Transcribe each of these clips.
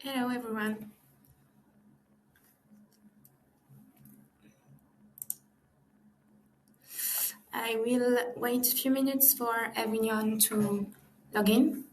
Hello, everyone. I will wait a few minutes for everyone to log in.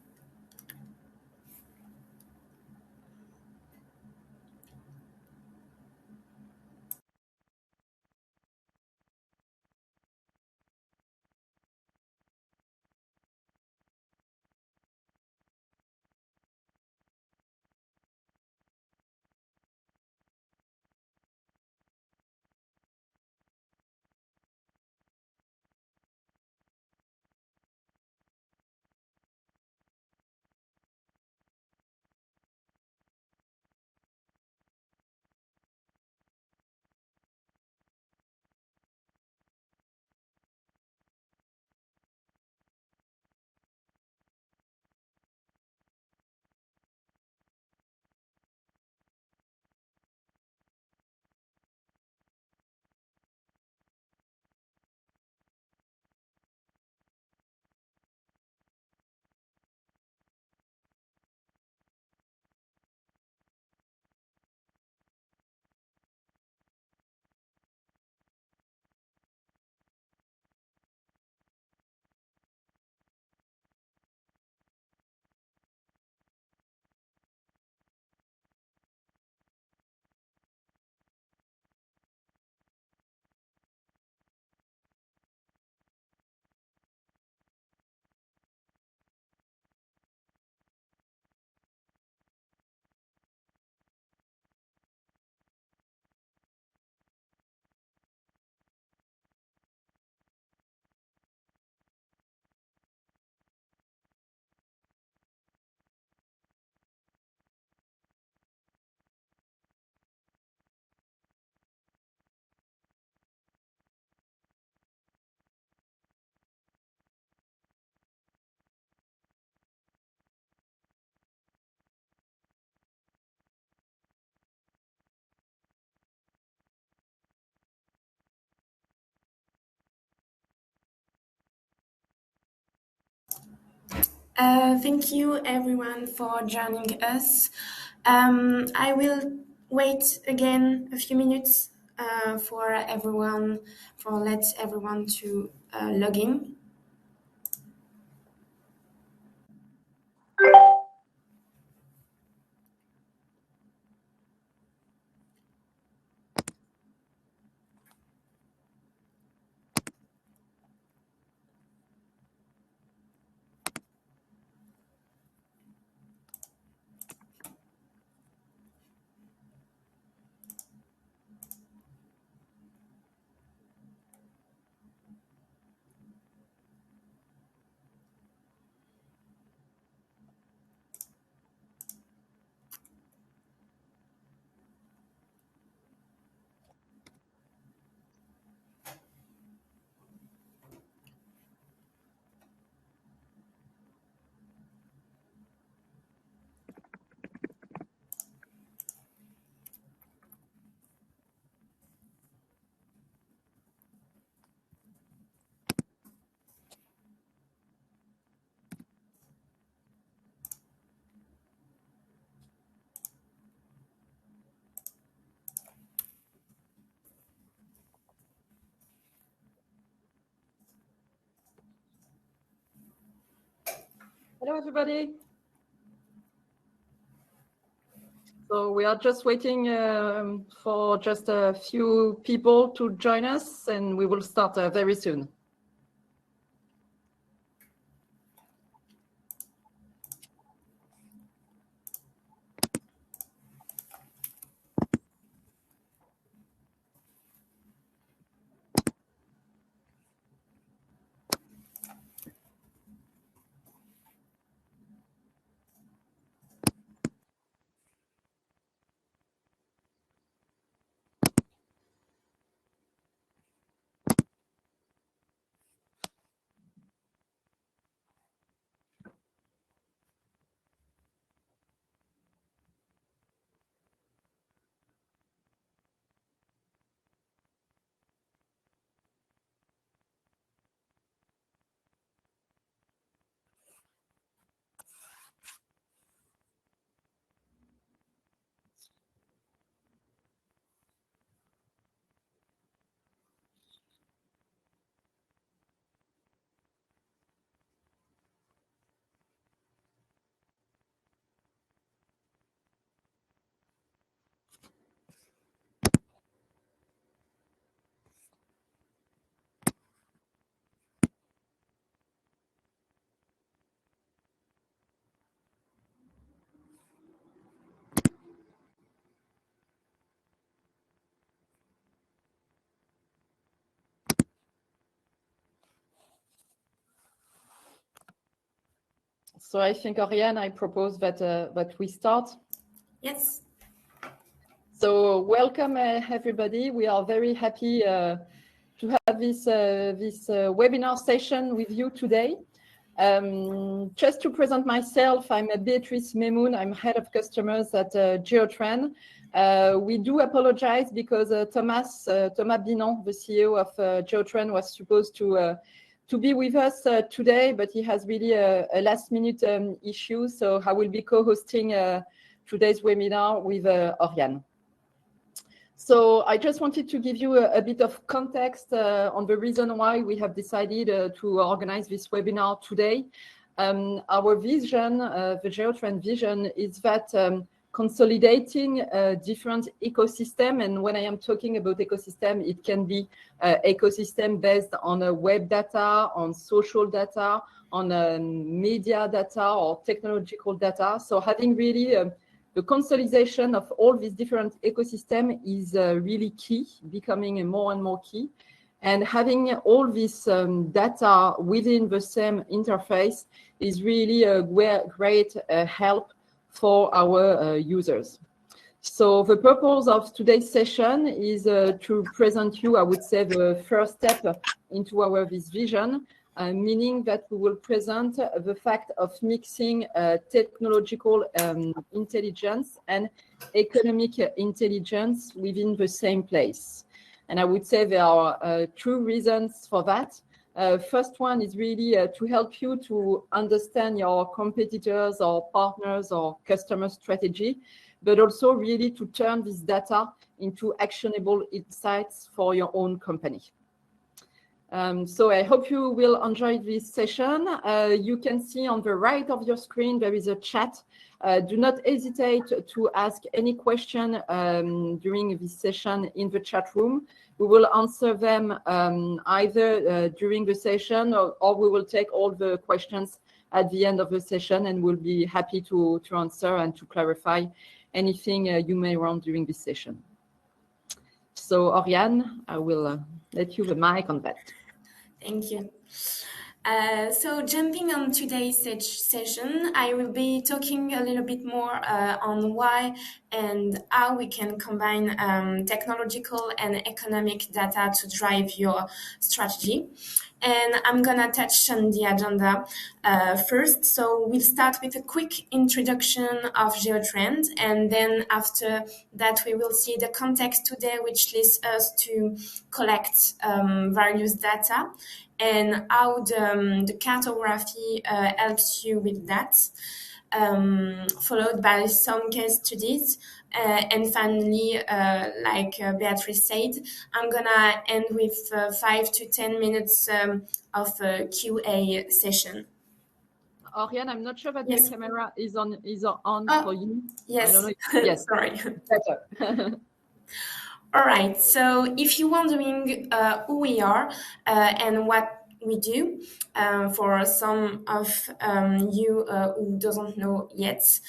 Thank you, everyone, for joining us. I will wait again a few minutes let everyone to log in. Hello, everybody. So we are just waiting for just a few people to join us, and we will start very soon. So I think, Oriane, I propose that we start. Yes. So welcome, everybody. We are very happy to have this webinar session with you today. Just to present myself, I'm Beatrice Memoun. I'm head of customers at Geotrend. We do apologize because Thomas Binon, the CEO of Geotrend, was supposed to be with us today, but he has really a last-minute issue. So I will be co-hosting today's webinar with Oriane. So I just wanted to give you a bit of context on the reason why we have decided to organize this webinar today. Our vision, the Geotrend vision, is that consolidating different ecosystem, and when I am talking about ecosystem, it can be ecosystem based on web data, on social data, on media data or technological data. So having really the consolidation of all these different ecosystems is really key, becoming more and more key. And having all this data within the same interface is really a great help for our users. So the purpose of today's session is to present you, I would say, the first step into our this vision, meaning that we will present the fact of mixing technological intelligence and economic intelligence within the same place. And I would say there are two reasons for that. First one is really to help you to understand your competitors or partners or customer strategy, but also really to turn this data into actionable insights for your own company. So I hope you will enjoy this session. You can see on the right of your screen, there is a chat. Do not hesitate to ask any question during this session in the chat room. We will answer them either during the session or we will take all the questions at the end of the session, and we'll be happy to answer and to clarify anything you may want during this session. So Oriane, I will let you the mic on that. Thank you. So jumping on today's session, I will be talking a little bit more on why and how we can combine technological and economic data to drive your strategy. And I'm gonna touch on the agenda first. So we'll start with a quick introduction of Geotrend, and then after that we will see the context today, which leads us to collect various data and how the cartography helps you with that, followed by some case studies. And finally, like Beatrice said, I'm gonna end with 5 to 10 minutes of a Q&A session. Oriane, I'm not sure that yes. The camera is on for you. Yes. I don't know. Yes. Sorry. Better. All right. So if you're wondering who we are and what we do, for some of you who doesn't know yet,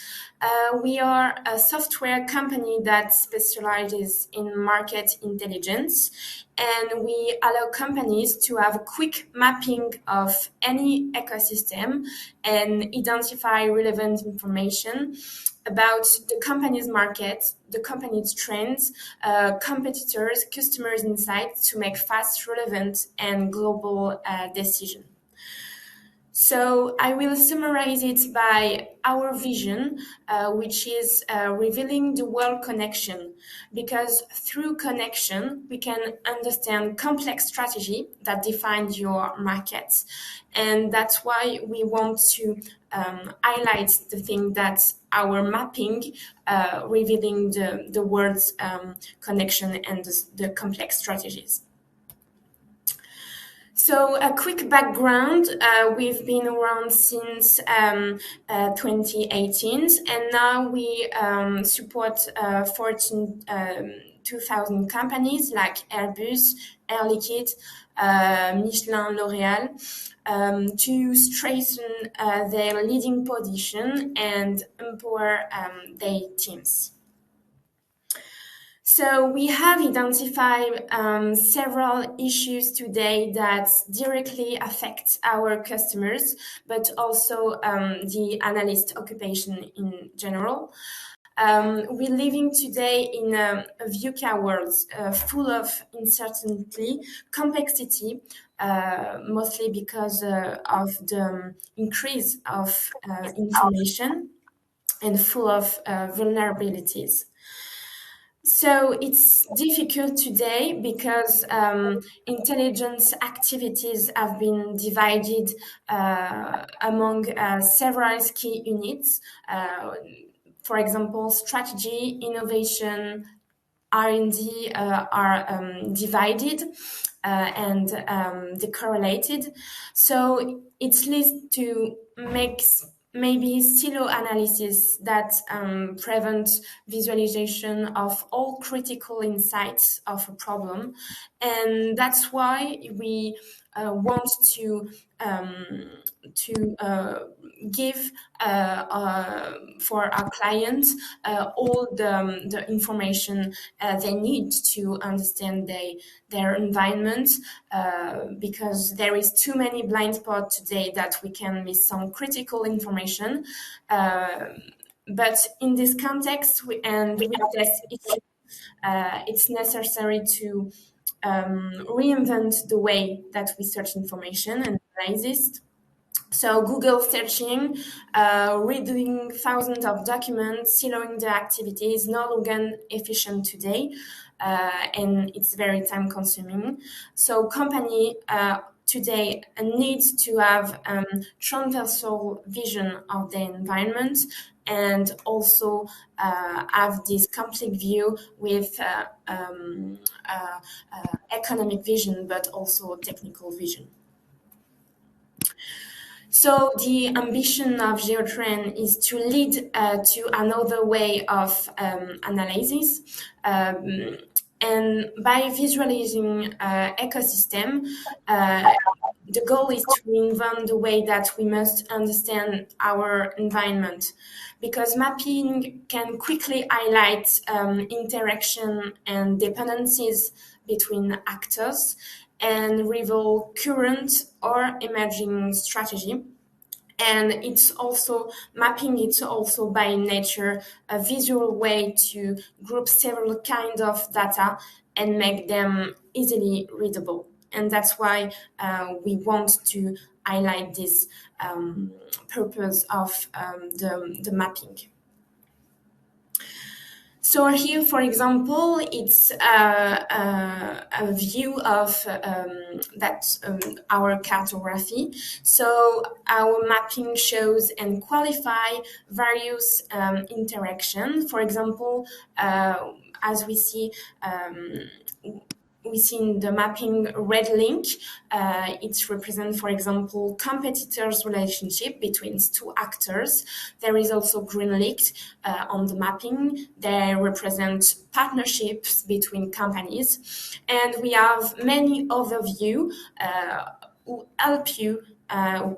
we are a software company that specializes in market intelligence, and we allow companies to have a quick mapping of any ecosystem and identify relevant information about the company's market, the company's trends, competitors, customers' insights to make fast, relevant, and global decisions. So I will summarize it by our vision, which is revealing the world connection, because through connection, we can understand complex strategy that defines your markets. And that's why we want to highlight the thing that our mapping, revealing the world's connection and the complex strategies. So a quick background, we've been around since 2018, and now we support Fortune 2000 companies like Airbus, Air Liquide, Michelin, L'Oréal, to strengthen their leading position and empower their teams. So we have identified several issues today that directly affect our customers, but also the analyst occupation in general. We're living today in a VUCA world full of uncertainty, complexity, mostly because of the increase of information and full of vulnerabilities. So it's difficult today because intelligence activities have been divided among several key units. For example, strategy, innovation, R&D are divided and decorrelated. So it leads to make maybe silo analysis that prevent visualization of all critical insights of a problem. And that's why we want to give for our clients all the information they need to understand their environment, because there is too many blind spots today that we can miss some critical information. But in this context, and with this issue, it's necessary to reinvent the way that we search information and analyze it. So Google searching, redoing thousands of documents, siloing the activity is no longer efficient today, and it's very time consuming. So company today needs to have transversal vision of the environment and also have this complete view with economic vision, but also technical vision. So the ambition of Geotrend is to lead to another way of analysis. And by visualizing ecosystem, the goal is to invent the way that we must understand our environment, because mapping can quickly highlight interaction and dependencies between actors and reveal current or emerging strategy. And it's also mapping, it's also by nature a visual way to group several kinds of data and make them easily readable. And that's why we want to highlight this purpose of the mapping. So here, for example, it's a view of our cartography. So our mapping shows and qualify various interaction. For example, as we see in the mapping red link, it represents, for example, competitors' relationship between two actors. There is also green link on the mapping. They represent partnerships between companies. And we have many overview who help you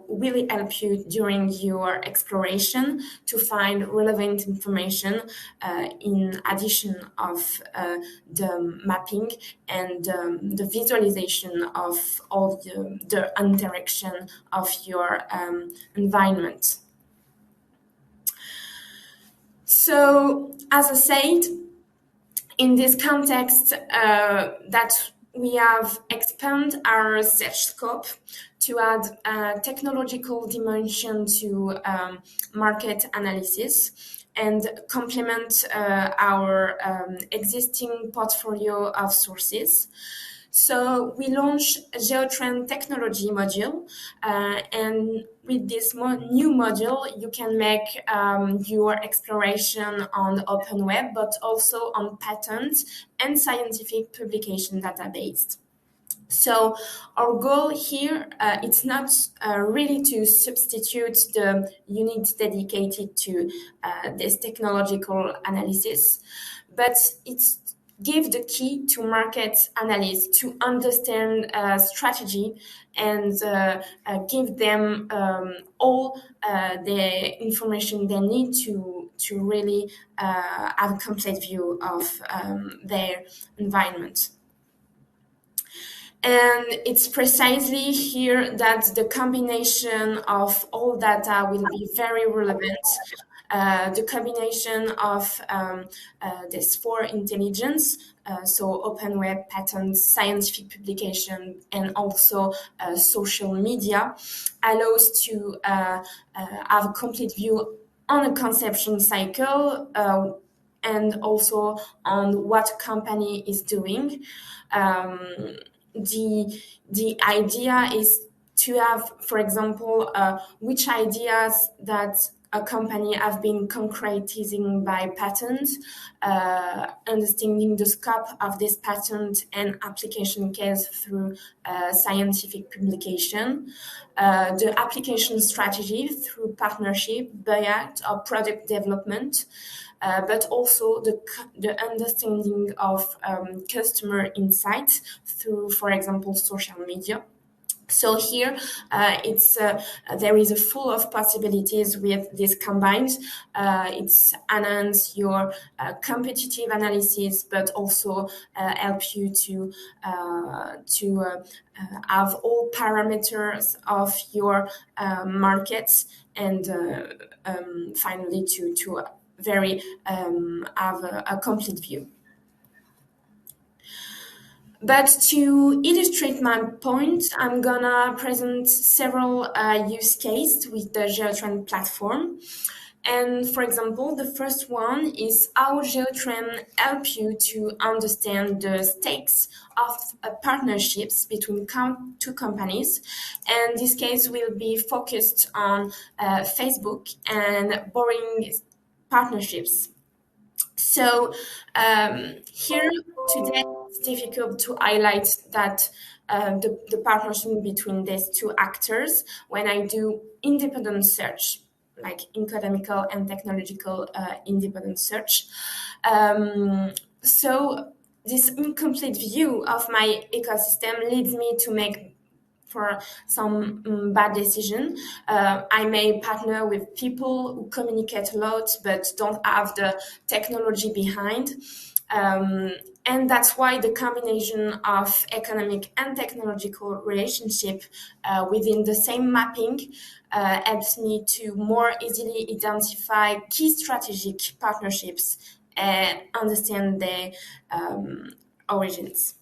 really help you during your exploration to find relevant information in addition of the mapping and the visualization of all the interaction of your environment. So, as I said, in this context, that we have expanded our search scope to add a technological dimension to market analysis and complement our existing portfolio of sources. So we launched a Geotrend technology module, and with this new module, you can make your exploration on the open web, but also on patents and scientific publication database. So our goal here, it's not really to substitute the unit dedicated to this technological analysis, but it's give the key to market analysts to understand strategy and give them all the information they need to really have a complete view of their environment. And it's precisely here that the combination of all data will be very relevant. The combination of these four intelligence, so open web, patents, scientific publication, and also social media, allows to have a complete view on a conception cycle and also on what company is doing. Um, the idea is to have, for example, which ideas that a company have been concretizing by patent, understanding the scope of this patent and application case through scientific publication, the application strategy through partnership, buyout, or product development, but also the understanding of customer insights through, for example, social media. So here, it's there is a full of possibilities with this combined. It's enhance your competitive analysis, but also help you to have all parameters of your markets, and finally to very have a complete view. But to illustrate my point, I'm gonna present several use cases with the Geotrend platform. And for example, the first one is how Geotrend help you to understand the stakes of partnerships between two companies. And this case will be focused on Facebook and borrowing partnerships. So here today it's difficult to highlight that the partnership between these two actors when I do independent search, like economical and technological independent search. So this incomplete view of my ecosystem leads me to make for some bad decision. I may partner with people who communicate a lot but don't have the technology behind. And that's why the combination of economic and technological relationship within the same mapping helps me to more easily identify key strategic partnerships and understand their origins.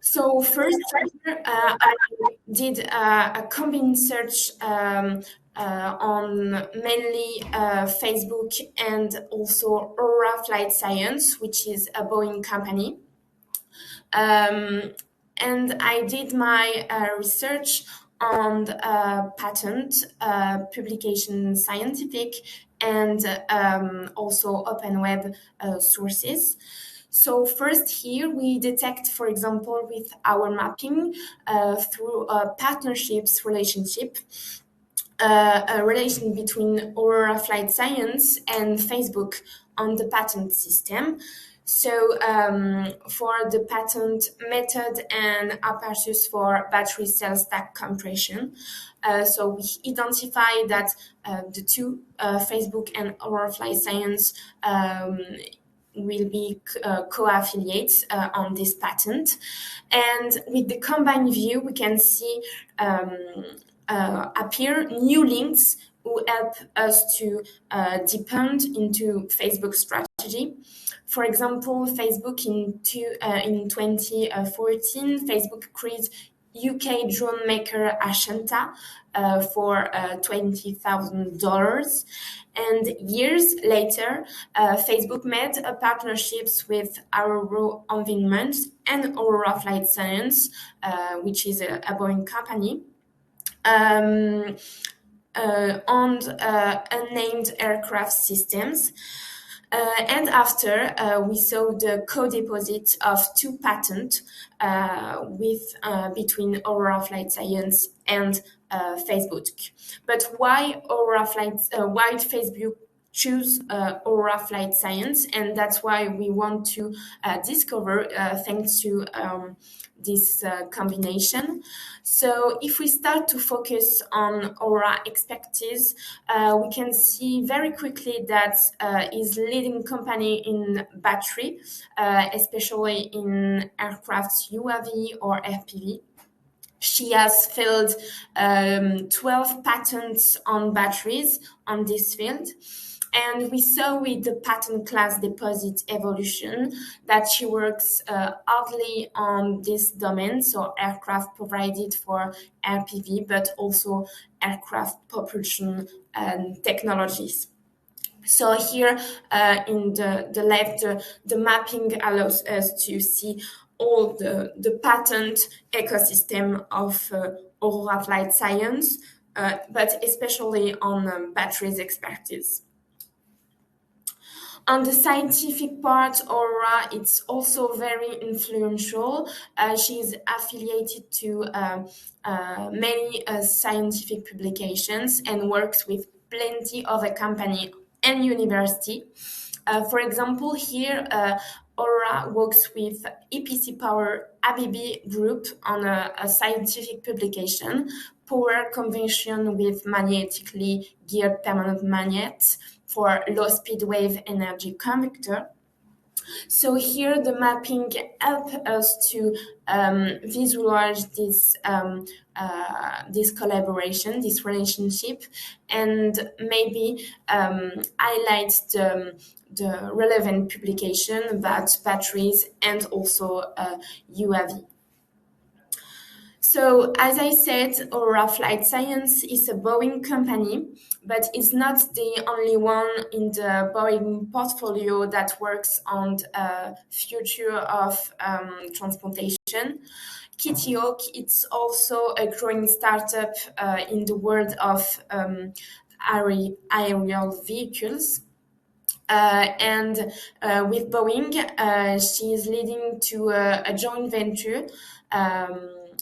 So first, I did a combined search on mainly Facebook and also Aura Flight Science, which is a Boeing company. And I did my research on patent, publication scientific, and also open web sources. So first here we detect, for example, with our mapping through a partnerships relationship, a relation between Aurora Flight Science and Facebook on the patent system. So for the patent method and apparatus for battery cell stack compression, so we identify that the two, Facebook and Aurora Flight Science, will be co-affiliates on this patent. And with the combined view, we can see appear new links who help us to depend into Facebook strategy. For example, Facebook in 2014, Facebook created UK drone maker Ashanta for $20,000. And years later, Facebook made a partnerships with Aurora Environment and Aurora Flight Science, which is a Boeing company, on unnamed aircraft systems. And after we saw the co-deposit of two patents with between Aurora Flight Science and Facebook. But why Aurora Flight? Why Facebook choose Aura Flight Science, and that's why we want to discover thanks to this combination. So if we start to focus on Aura expertise, we can see very quickly that is leading company in battery, especially in aircraft UAV or FPV. She has filed 12 patents on batteries on this field. And we saw with the patent class deposit evolution that she works hardly on this domain, so aircraft provided for RPV, but also aircraft propulsion technologies. So here in the left, the mapping allows us to see all the patent ecosystem of Aurora Flight Science, but especially on batteries expertise. On the scientific part, Aura, it's also very influential. She's affiliated to many scientific publications and works with plenty of a company and university. For example, here, Aura works with EPC Power ABB Group on a scientific publication, power conversion with magnetically geared permanent magnets for low-speed wave energy conductor. So here the mapping help us to visualize this collaboration, this relationship, and maybe highlight the relevant publication about batteries and also UAV. So, as I said, Aura Flight Science is a Boeing company, but it's not the only one in the Boeing portfolio that works on the future of transportation. Kitty Hawk, it's also a growing startup in the world of aerial vehicles. And with Boeing, she is leading to a joint venture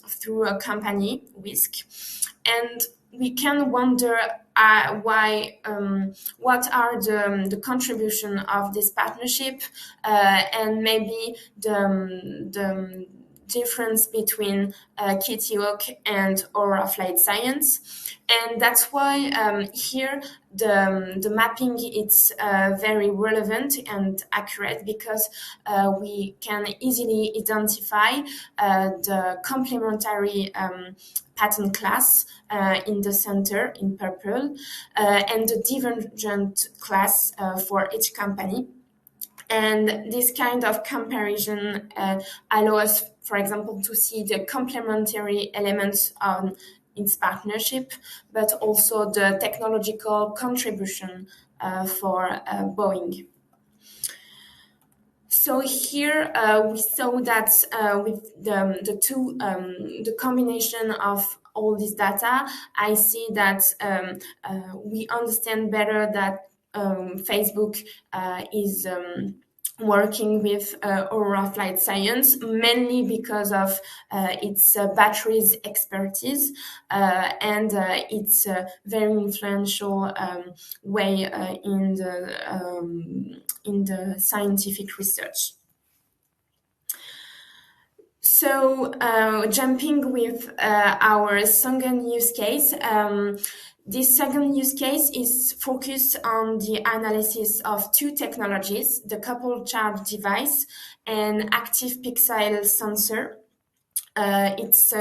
through a company, Whisk. And we can wonder why, what are the contribution of this partnership, and maybe the difference between Kitty Hawk and Aura Flight Science. And that's why here the mapping is very relevant and accurate, because we can easily identify the complementary pattern class in the center in purple, and the divergent class for each company. And this kind of comparison allows, for example, to see the complementary elements on its partnership, but also the technological contribution for Boeing. So here we saw that with the combination of all this data, I see that we understand better that Facebook is working with Aura Flight Science, mainly because of its batteries expertise and its very influential way in the scientific research. So jumping with our second use case, this second use case is focused on the analysis of two technologies, the coupled charge device and active pixel sensor. It's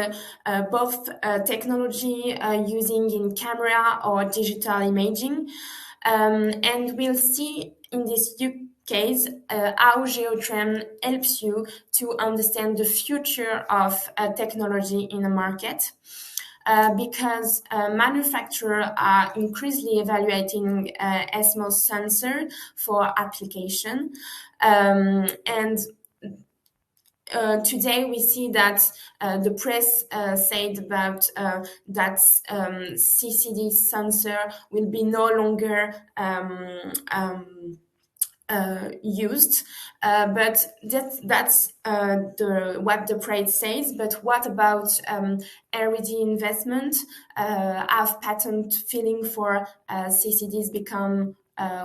both technology using in camera or digital imaging. And we'll see in this case how Geotrend helps you to understand the future of technology in the market. Because manufacturers are increasingly evaluating SMOS sensor for application. And today we see that the press said about that CCD sensor will be no longer used, but that's what the press says. But what about R&D investment? Have patent filing for CCDs become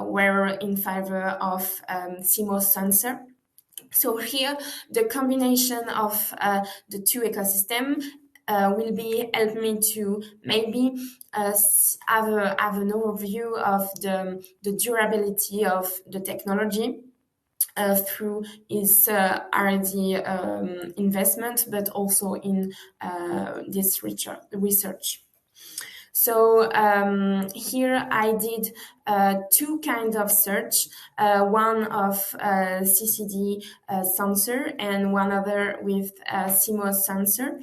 were in favor of CMOS sensor. So here, the combination of the two ecosystem will be help me to maybe have an overview of the durability of the technology through its R&D investment, but also in this research. So here I did two kinds of search, one of CCD sensor and one other with CMOS sensor.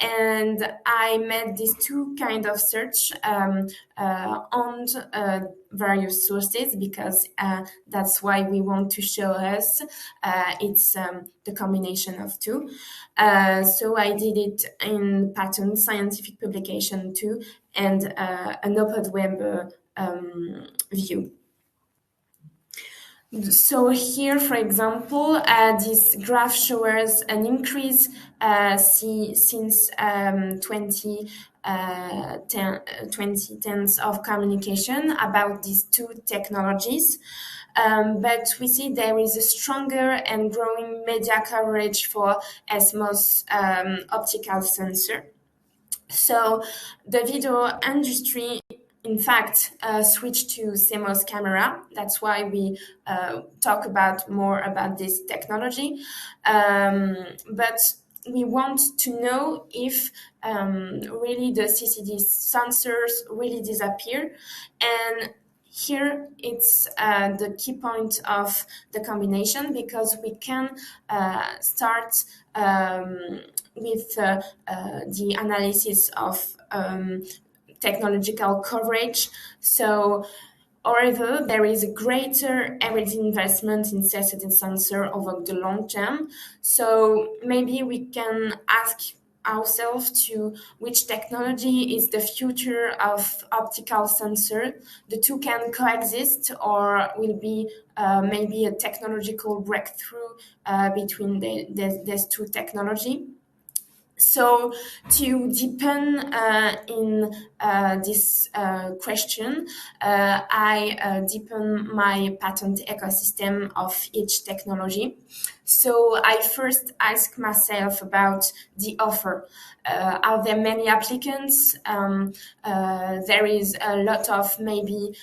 And I made these two kind of search on various sources because that's why we want to show us it's the combination of two. So I did it in patent scientific publication too, and an open web view. So here, for example, this graph shows an increase since 2010s of communication about these two technologies. But we see there is a stronger and growing media coverage for SMOS optical sensor. So the video industry, in fact, switched to CMOS camera. That's why we talk more about this technology. But we want to know if really the CCD sensors really disappear. And here it's the key point of the combination, because we can start with the analysis of technological coverage. So, however, there is a greater R&D investment in CCD sensor over the long term. So maybe we can ask ourselves to which technology is the future of optical sensor. The two can coexist, or will be maybe a technological breakthrough between these two technology. So to deepen in this question, I deepen my patent ecosystem of each technology. So I first ask myself about the offer. Are there many applicants? There is a lot of maybe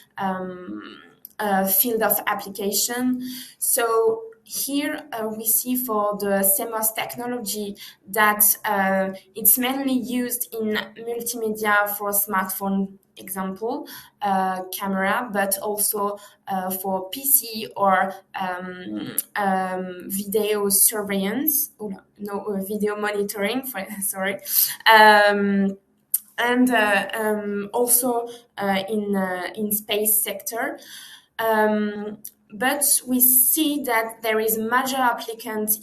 field of application. So here we see for the CMOS technology that it's mainly used in multimedia for smartphone example, camera, but also for PC or video surveillance, video monitoring, sorry. And also in space sector. But we see that there is major applicant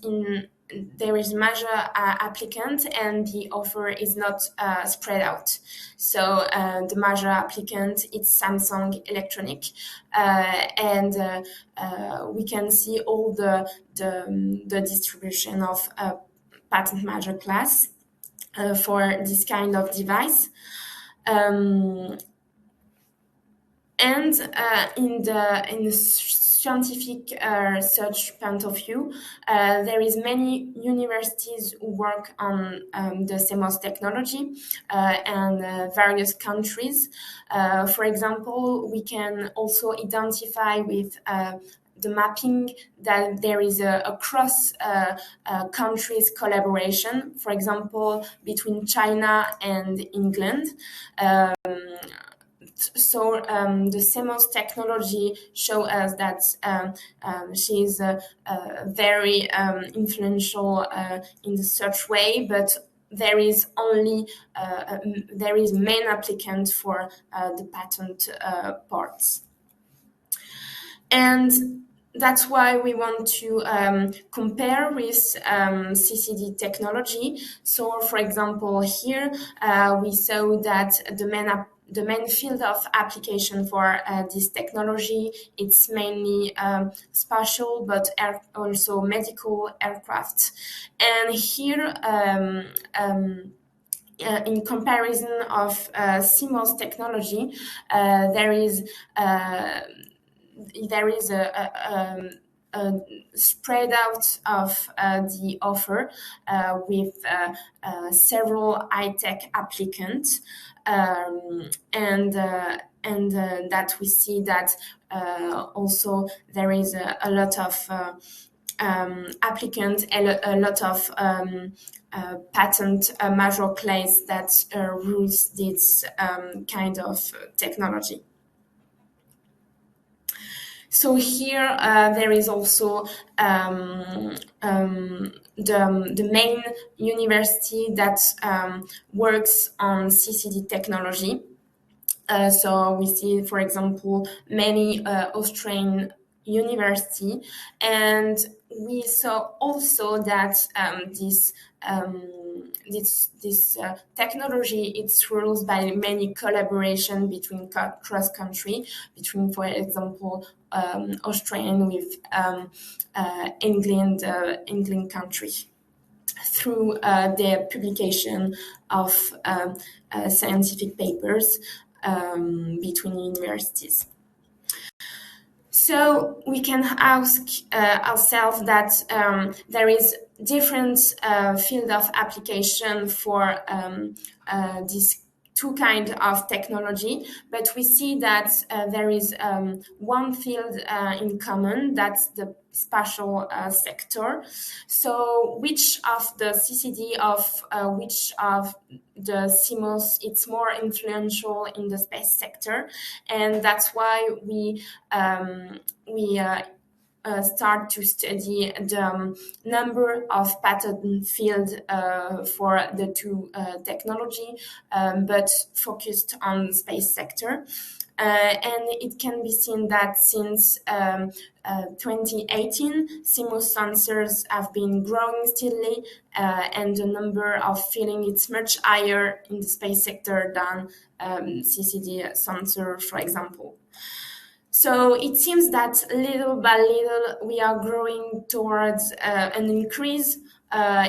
and the offer is not spread out. So the major applicant is Samsung Electronic, and we can see all the distribution of patent major class for this kind of device. And in the scientific research point of view, there is many universities who work on the CMOS technology and various countries. For example, we can also identify with the mapping that there is a cross countries collaboration, for example, between China and England. So the CMOS technology show us that she is very influential in the search way, but there is only main applicant for the patent parts. And that's why we want to compare with CCD technology. So, for example, here we saw that the main field of application for this technology, it's mainly spatial, but also medical aircraft. And here, in comparison of CMOS technology, there is there is a spread out of the offer with several high-tech applicants, and that we see that also there is a lot of applicants, a lot of patent major claims that rules this kind of technology. So here there is also the main university that works on CCD technology. So we see, for example, many Austrian university, and we saw also that this technology, it's ruled by many collaboration between cross country, between, for example, Austrian with England country, through the publication of scientific papers between universities. So we can ask ourselves that there is different field of application for this two kinds of technology, but we see that there is one field in common, that's the spatial sector. So which of the CCD of which of the CMOS it's more influential in the space sector, and that's why we start to study the number of patent field for the two technology, but focused on the space sector. And it can be seen that since 2018, CMOS sensors have been growing steadily, and the number of filling is much higher in the space sector than CCD sensor, for example. So it seems that little by little we are growing towards an increase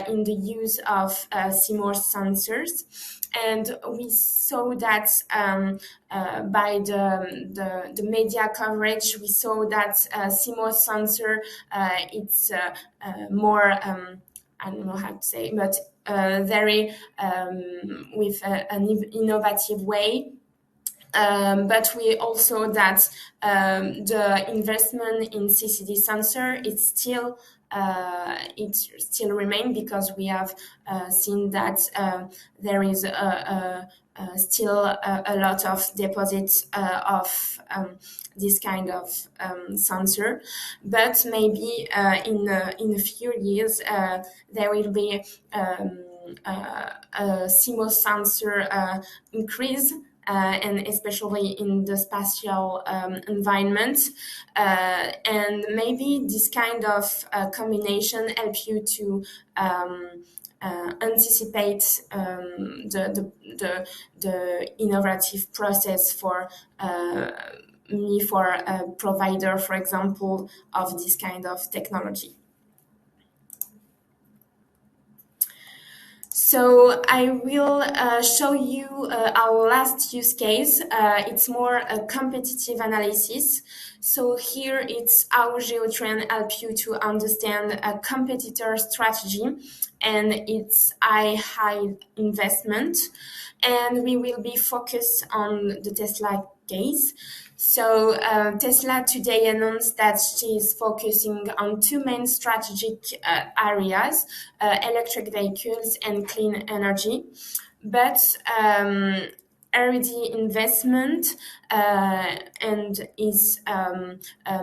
in the use of CMOS sensors, and we saw that by the media coverage, we saw that CMOS sensor it's more I don't know how to say, but very with an innovative way. But we also that the investment in CCD sensor it still remain, because we have seen that there is still a lot of deposits of this kind of sensor, but maybe in a few years there will be a CMOS sensor increase. And especially in the spatial environment, and maybe this kind of combination help you to anticipate the innovative process for me, for a provider, for example, of this kind of technology. So I will show you our last use case. It's more a competitive analysis. So here it's how Geotrend help you to understand a competitor strategy and its high investment. And we will be focused on the Tesla case. So Tesla today announced that she is focusing on two main strategic areas, electric vehicles and clean energy. But R&D investment and its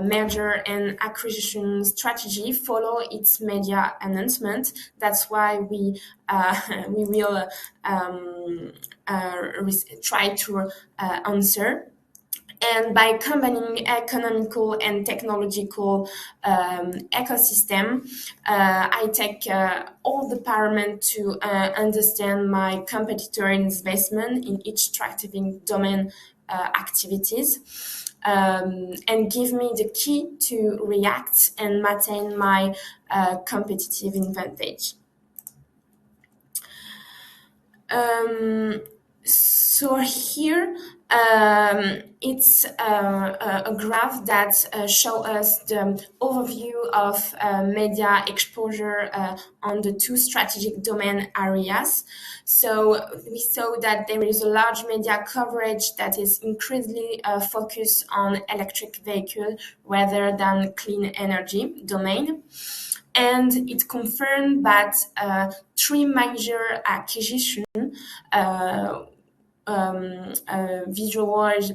merger and acquisition strategy follow its media announcement. That's why we will try to answer. And by combining economical and technological ecosystem, I take all the parameters to understand my competitor investment in each strategic domain activities, and give me the key to react and maintain my competitive advantage. So here It's a graph that shows us the overview of media exposure on the two strategic domain areas. So we saw that there is a large media coverage that is increasingly focused on electric vehicle rather than clean energy domain. And it confirmed that three major acquisitions visualized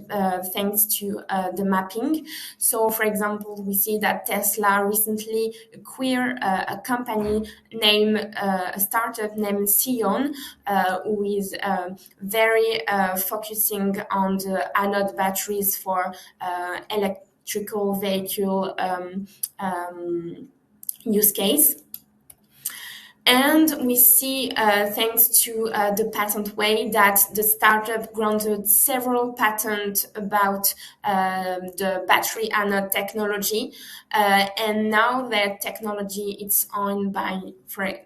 thanks to the mapping. So, for example, we see that Tesla recently acquired a company named a startup named Sion, who is very focusing on the anode batteries for electrical vehicle use case. And we see, thanks to the patent way, that the startup granted several patents about the battery anode technology. And now that technology is owned by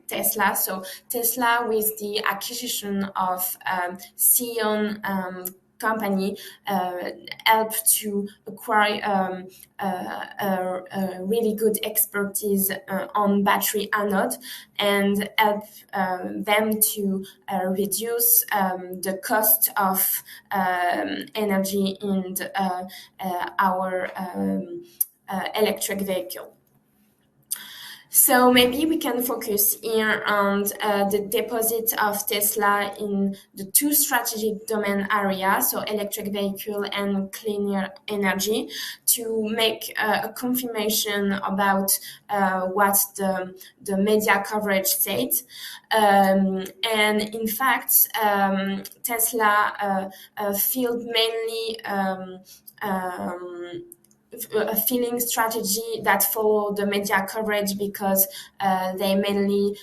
Tesla. So Tesla, with the acquisition of Sion company, help to acquire a really good expertise on battery anode and help them to reduce the cost of energy in our electric vehicle. So maybe we can focus here on the deposit of Tesla in the two strategic domain areas, so electric vehicle and cleaner energy, to make a confirmation about what the media coverage said. And in fact, Tesla filled mainly a filling strategy that follow the media coverage because they mainly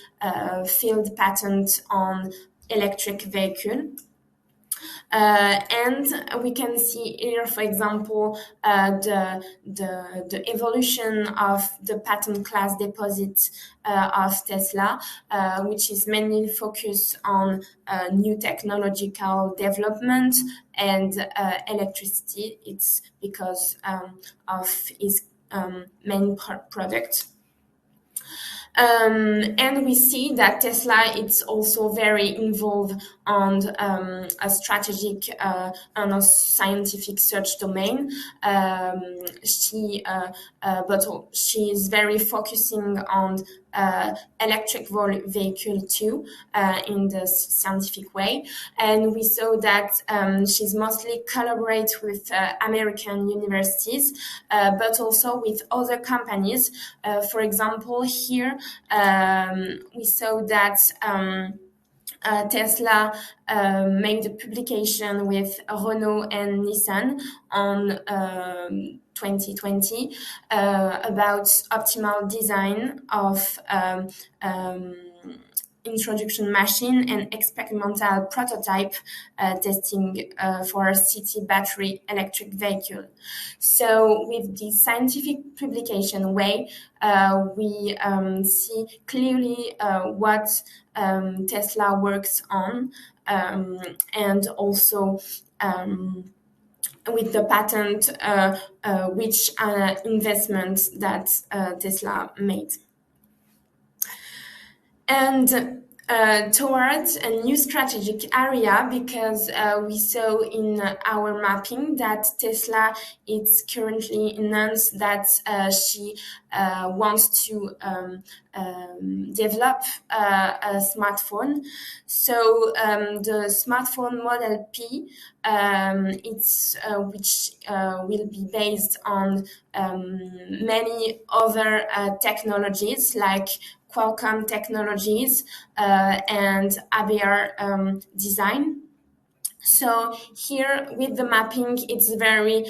filled patent on electric vehicle. And we can see here, for example, the evolution of the patent class deposit of Tesla, which is mainly focused on new technological development and electricity. It's because of its main product. And we see that Tesla is also very involved on a strategic and a scientific search domain. But she is very focusing on electric vehicle too in the scientific way. And we saw that she's mostly collaborate with American universities, but also with other companies. For example, here we saw that Tesla made a publication with Renault and Nissan on 2020 about optimal design of introduction machine and experimental prototype testing for a city battery electric vehicle. So with the scientific publication way, we see clearly what Tesla works on, and also with the patent, which investments that Tesla made. And towards a new strategic area, because we saw in our mapping that Tesla is currently announced that she wants to develop a smartphone. So the smartphone Model P, it's which will be based on many other technologies like Qualcomm technologies and ABR design. So here with the mapping, it's very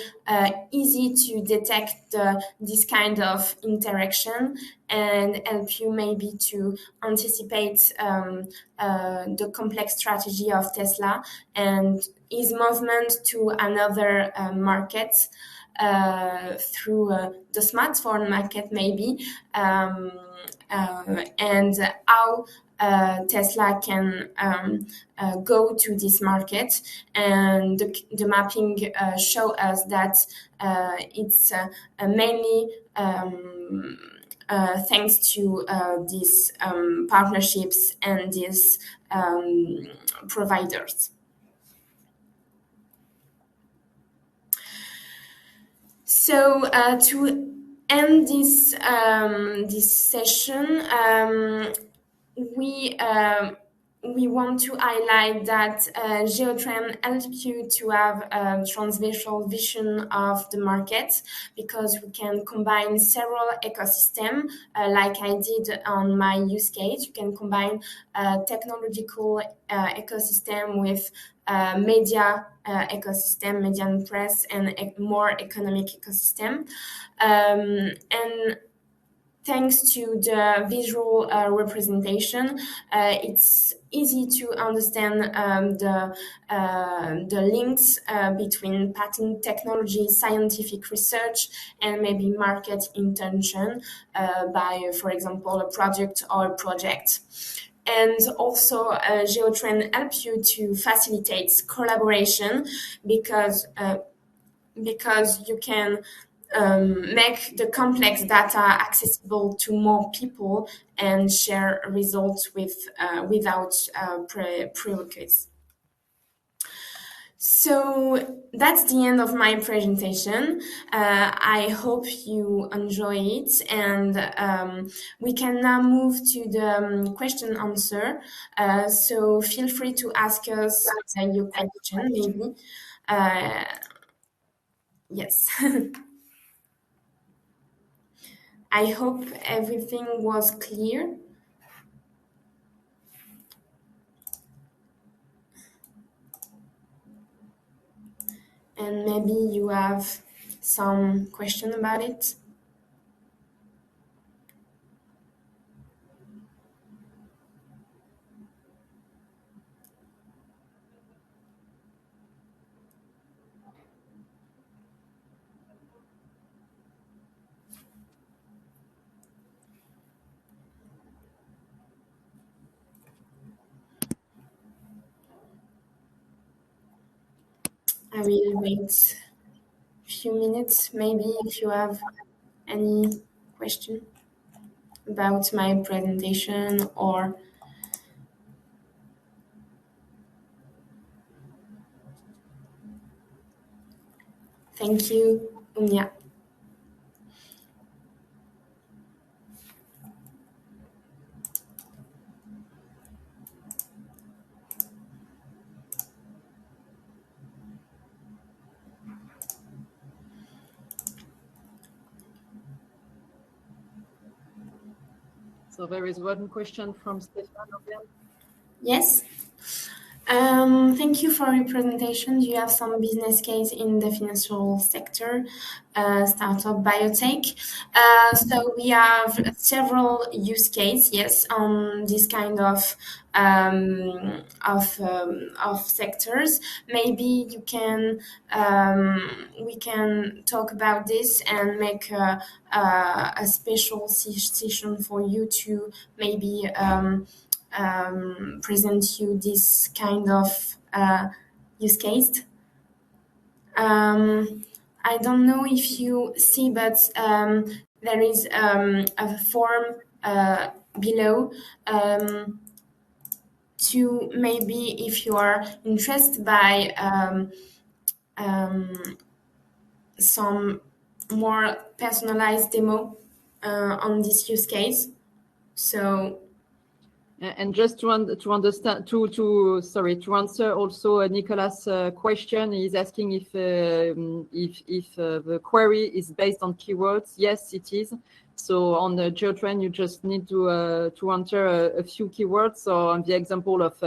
easy to detect this kind of interaction and help you maybe to anticipate the complex strategy of Tesla and its movement to another market through the smartphone market maybe, and how Tesla can go to this market, and the mapping show us that it's mainly thanks to these partnerships and these providers. So to end this session, we want to highlight that Geotrend helps you to have a transversal vision of the market, because we can combine several ecosystems, like I did on my use case. You can combine technological ecosystem with media ecosystem, media and press, and a more economic ecosystem. And thanks to the visual representation, it's easy to understand the links between patent technology, scientific research, and maybe market intention by, for example, a product or a project. And also, Geotrend helps you to facilitate collaboration, because you can make the complex data accessible to more people and share results without prerequisites. So that's the end of my presentation. I hope you enjoy it, and we can now move to the question answer. So feel free to ask us your question, maybe. Yes. I hope everything was clear. And maybe you have some question about it. I will wait a few minutes, maybe, if you have any question about my presentation or. Thank you, Unya. So there is one question from Stefan. Yes. Thank you for your presentation. Do you have some business case in the financial sector, startup, biotech? So we have several use cases, yes, on this kind of sectors. Maybe we can talk about this and make a special session for you to maybe. Present you this kind of use case. I don't know if you see, but there is a form below to maybe, if you are interested by some more personalized demo on this use case. So. And just to understand, to answer also Nicolas' question, he's asking if the query is based on keywords. Yes, it is. So on the Geotrend, you just need to enter a few keywords. So on the example of,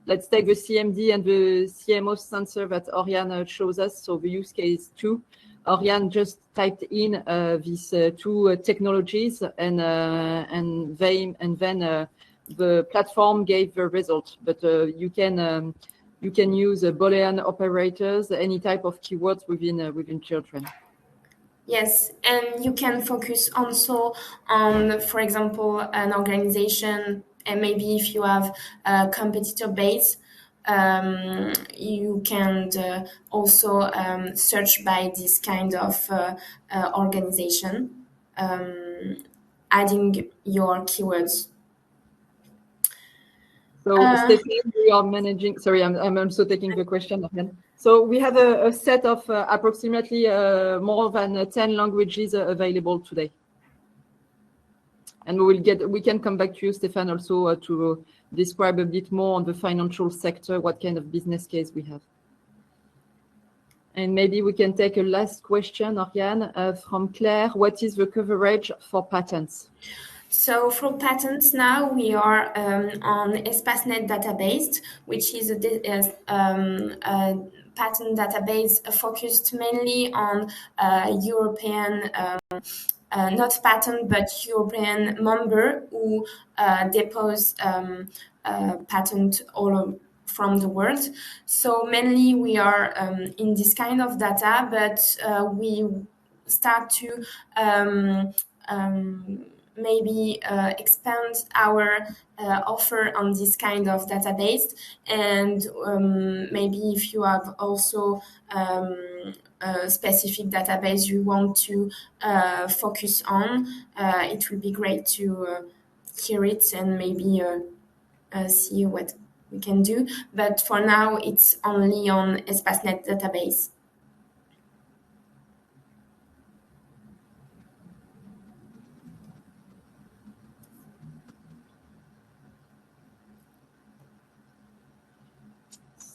let's take the CMD and the CMO sensor that Oriane shows us. So the use case 2, Oriane just typed in these two technologies, and then the platform gave the result. But you can use Boolean operators, any type of keywords within Geotrend. Yes, and you can focus also on, for example, an organization and maybe if you have a competitor base, you can also search by this kind of organization, adding your keywords. So, Stéphane, we are managing. Sorry, I'm also taking the question again. So we have a set of approximately more than 10 languages available today. And we can come back to you, Stéphane, also to describe a bit more on the financial sector, what kind of business case we have. And maybe we can take a last question, Oriane, from Claire. What is the coverage for patents? So for patents now, we are on EspaceNet database, which is a patent database focused mainly on European, not patent, but European member who depose patent all from the world. So mainly we are in this kind of data, but we start to maybe expand our offer on this kind of database, and maybe if you have also a specific database you want to focus on, it would be great to hear it and maybe see what we can do. But for now, it's only on EspaceNet database.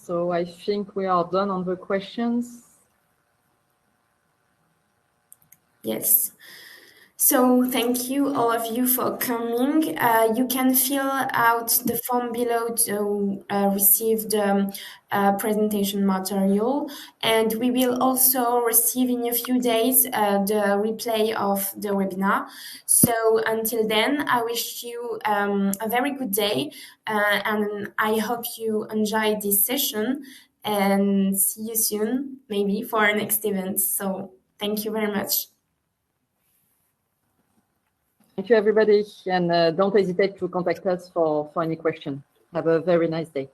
So I think we are done on the questions. Yes. So thank you all of you for coming. You can fill out the form below to receive the presentation material, and we will also receive in a few days the replay of the webinar. So until then, I wish you a very good day, and I hope you enjoyed this session, and see you soon, maybe for our next event. So thank you very much. Thank you, everybody. And don't hesitate to contact us for any question. Have a very nice day.